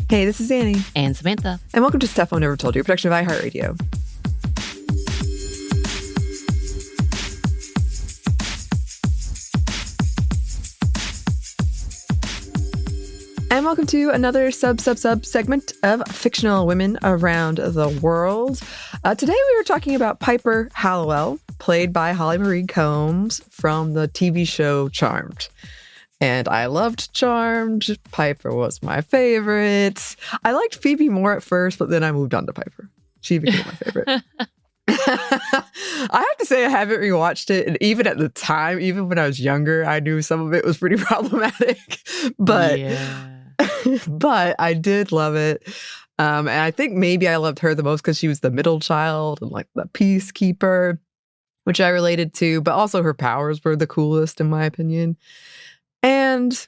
Hey, this is Anney. And Samantha. And welcome to Stuff I Never Told You, a production of iHeartRadio. And welcome to another sub segment of fictional women around the world. Today we were talking about Piper Halliwell, played by Holly Marie Combs from the TV show Charmed. And I loved Charmed. Piper was my favorite. I liked Phoebe more at first, but then I moved on to Piper. She became my favorite. I have to say I haven't rewatched it. And even at the time, even when I was younger, I knew some of it was pretty problematic. But, but I did love it. And I think maybe I loved her the most because she was the middle child and like the peacekeeper, which I related to. But also her powers were the coolest, in my opinion. And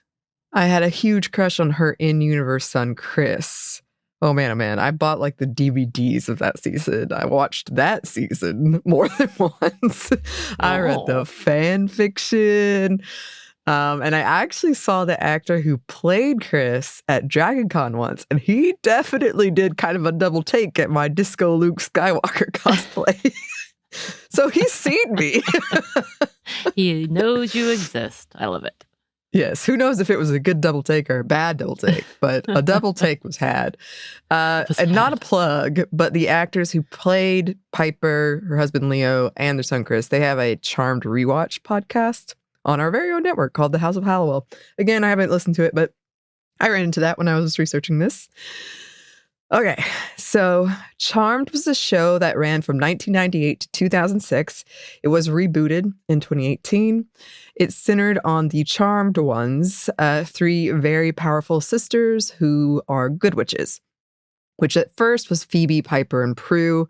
I had a huge crush on her in-universe son, Chris. Oh man, I bought like the DVDs of that season. I watched that season more than once. I read the fan fiction. And I actually saw the actor who played Chris at Dragon Con once, and he definitely did kind of a double take at my Disco Luke Skywalker cosplay. So he's seen me. He knows you exist. I love it. Yes, who knows if it was a good double take or a bad double take, but a double take was had. And not a plug, but the actors who played Piper, her husband Leo, and their son Chris, they have a Charmed rewatch podcast on our very own network called The House of Halliwell. Again, I haven't listened to it, but I ran into that when I was researching this. Okay, so Charmed was a show that ran from 1998 to 2006. It was rebooted in 2018. It centered on the Charmed ones, three very powerful sisters who are good witches, which at first was Phoebe, Piper, and Prue.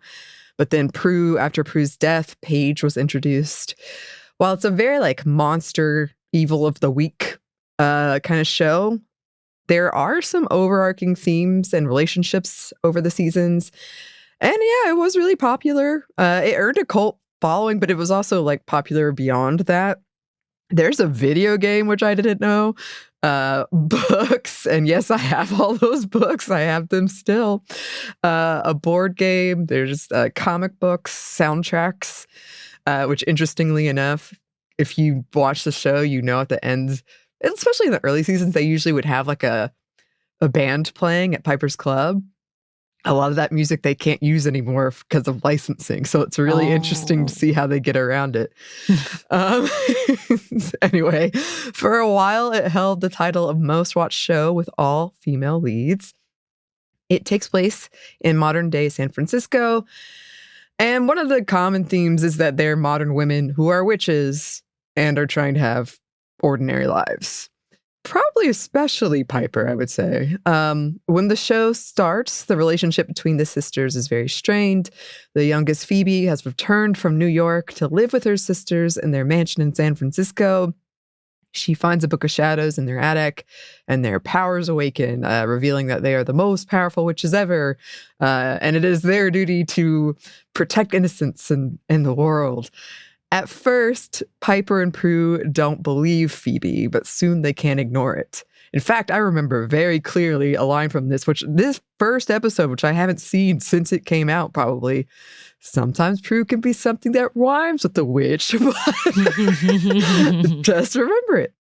But then after Prue's death, Paige was introduced. While it's a very like monster, evil of the week kind of show, there are some overarching themes and relationships over the seasons. And yeah, it was really popular. It earned a cult following, but it was also like popular beyond that. There's a video game, which I didn't know. Books. And yes, I have all those books. I have them still. A board game. There's comic books, soundtracks, which interestingly enough, if you watch the show, you know at the end, especially in the early seasons, they usually would have like a band playing at Piper's Club. A lot of that music they can't use anymore because of licensing. So it's really interesting to see how they get around it. Anyway, for a while, it held the title of most watched show with all female leads. It takes place in modern day San Francisco. And one of the common themes is that they're modern women who are witches and are trying to have ordinary lives. Probably especially Piper, I would say. When the show starts, the relationship between the sisters is very strained. The youngest, Phoebe, has returned from New York to live with her sisters in their mansion in San Francisco. She finds a book of shadows in their attic, and their powers awaken, revealing that they are the most powerful witches ever. And it is their duty to protect innocence in the world. At first, Piper and Prue don't believe Phoebe, but soon they can't ignore it. In fact, I remember very clearly a line from this first episode, which I haven't seen since it came out, probably. Sometimes Prue can be something that rhymes with the witch, but just remember it.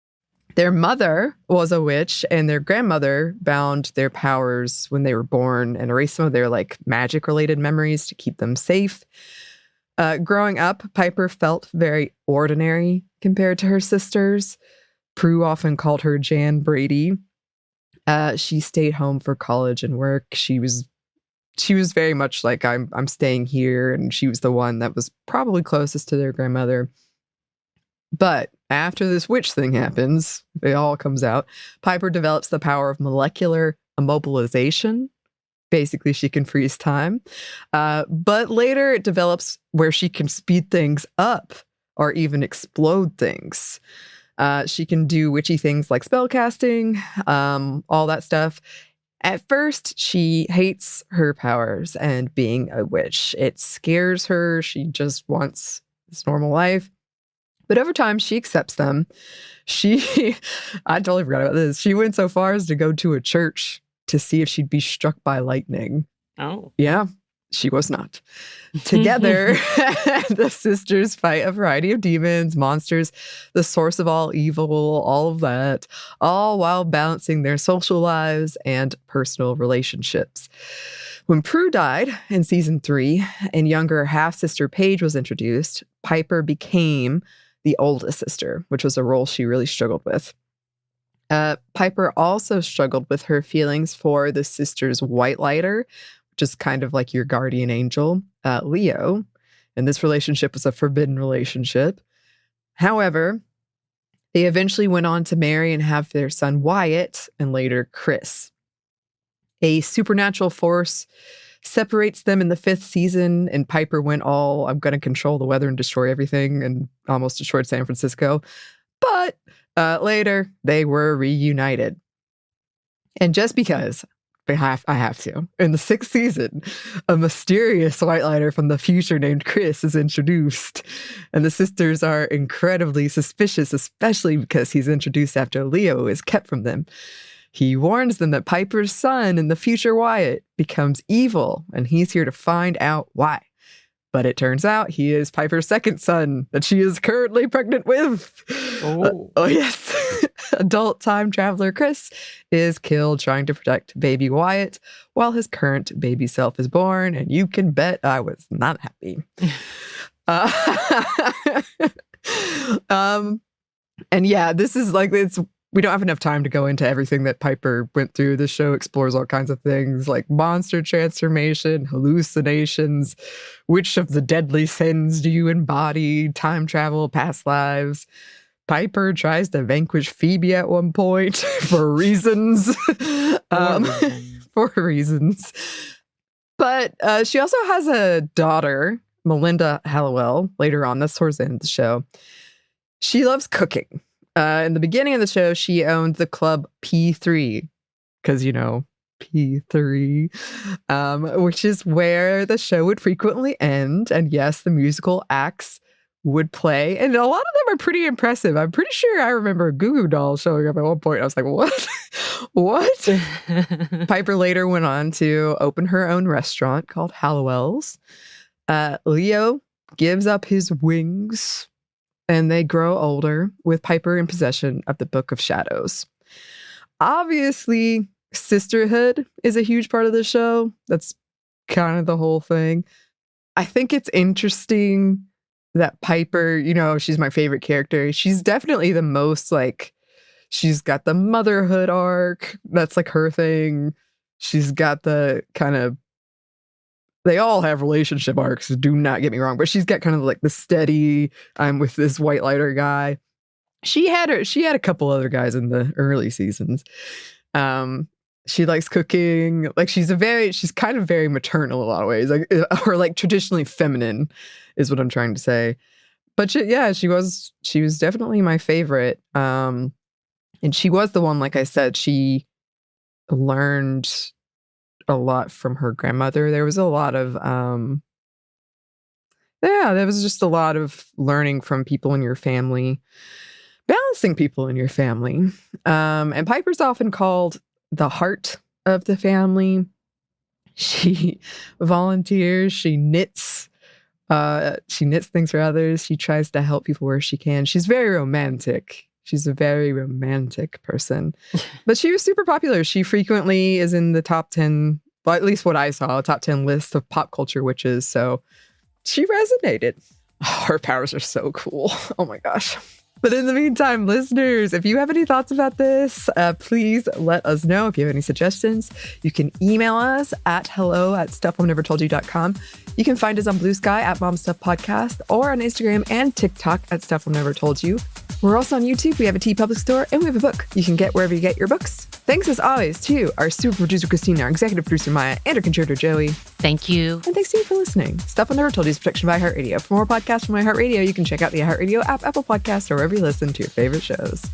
Their mother was a witch, and their grandmother bound their powers when they were born and erased some of their like magic-related memories to keep them safe. Growing up, Piper felt very ordinary compared to her sisters. Prue often called her Jan Brady. She stayed home for college and work. She was very much like, I'm staying here, and she was the one that was probably closest to their grandmother. But after this witch thing happens, it all comes out, Piper develops the power of molecular immobilization. Basically, she can freeze time. But later it develops where she can speed things up or even explode things. She can do witchy things like spellcasting, all that stuff. At first, she hates her powers and being a witch. It scares her. She just wants this normal life. But over time, she accepts them. I totally forgot about this. She went so far as to go to a church to see if she'd be struck by lightning. Oh. Yeah, she was not. Together, the sisters fight a variety of demons, monsters, the source of all evil, all of that, all while balancing their social lives and personal relationships. When Prue died in season 3 and younger half-sister Paige was introduced, Piper became the oldest sister, which was a role she really struggled with. Piper also struggled with her feelings for the sister's white lighter, which is kind of like your guardian angel, Leo. And this relationship was a forbidden relationship. However, they eventually went on to marry and have their son Wyatt and later Chris. A supernatural force separates them in the 5th season, and Piper went all, I'm going to control the weather and destroy everything, and almost destroyed San Francisco. But later, they were reunited. And just because I have to, in the 6th season, a mysterious white lighter from the future named Chris is introduced. And the sisters are incredibly suspicious, especially because he's introduced after Leo is kept from them. He warns them that Piper's son in the future Wyatt becomes evil, and he's here to find out why. But it turns out he is Piper's second son that she is currently pregnant with. Oh yes. Adult time traveler Chris is killed trying to protect baby Wyatt while his current baby self is born, and you can bet I was not happy. And yeah, this is like, we don't have enough time to go into everything that Piper went through. The show explores all kinds of things like monster transformation, hallucinations, which of the deadly sins do you embody, time travel, past lives. Piper tries to vanquish Phoebe at one point for reasons. For reasons. But she also has a daughter, Melinda Halliwell, later on. That's towards the end of the show. She loves cooking. In the beginning of the show, she owned the club P3, because, you know, P3, which is where the show would frequently end. And yes, the musical acts would play. And a lot of them are pretty impressive. I'm pretty sure I remember a Goo Goo Doll showing up at one point. I was like, what? What? Piper later went on to open her own restaurant called Halliwell's. Leo gives up his wings, and they grow older with Piper in possession of the Book of Shadows. Obviously, sisterhood is a huge part of the show. That's kind of the whole thing. I think it's interesting that Piper, you know, she's my favorite character. She's definitely the most like, she's got the motherhood arc. That's like her thing. She's got the kind of, they all have relationship arcs, do not get me wrong, but she's got kind of like the steady, I'm with this white lighter guy. She had a couple other guys in the early seasons. She likes cooking. Like she's kind of very maternal in a lot of ways, like, or like traditionally feminine is what I'm trying to say. But she was definitely my favorite. And she was the one, like I said, she learned a lot from her grandmother. There was a lot of there was just a lot of learning from people in your family, balancing people in your family. And Piper's often called the heart of the family. She volunteers, she knits things for others. She tries to help people where she can. She's very romantic. She's a very romantic person. But she was super popular. She frequently is in the top 10, well, at least what I saw, top 10 list of pop culture witches. So she resonated. Oh, her powers are so cool. Oh my gosh. But in the meantime, listeners, if you have any thoughts about this, please let us know. If you have any suggestions, you can email us at hello@stuffmomnevertoldyou.com. You can find us on Blue Sky at Mom Stuff Podcast, or on Instagram and TikTok at Stuff Mom Never Told You. We're also on YouTube. We have a TeePublic store, and we have a book you can get wherever you get your books. Thanks as always to our super producer Christina, our executive producer Maya, and our contributor Joey. Thank you. And thanks to you for listening. Stuff Mom Never Told You is a production by iHeartRadio. For more podcasts from iHeartRadio, you can check out the iHeartRadio app, Apple Podcasts, or wherever you listen to your favorite shows.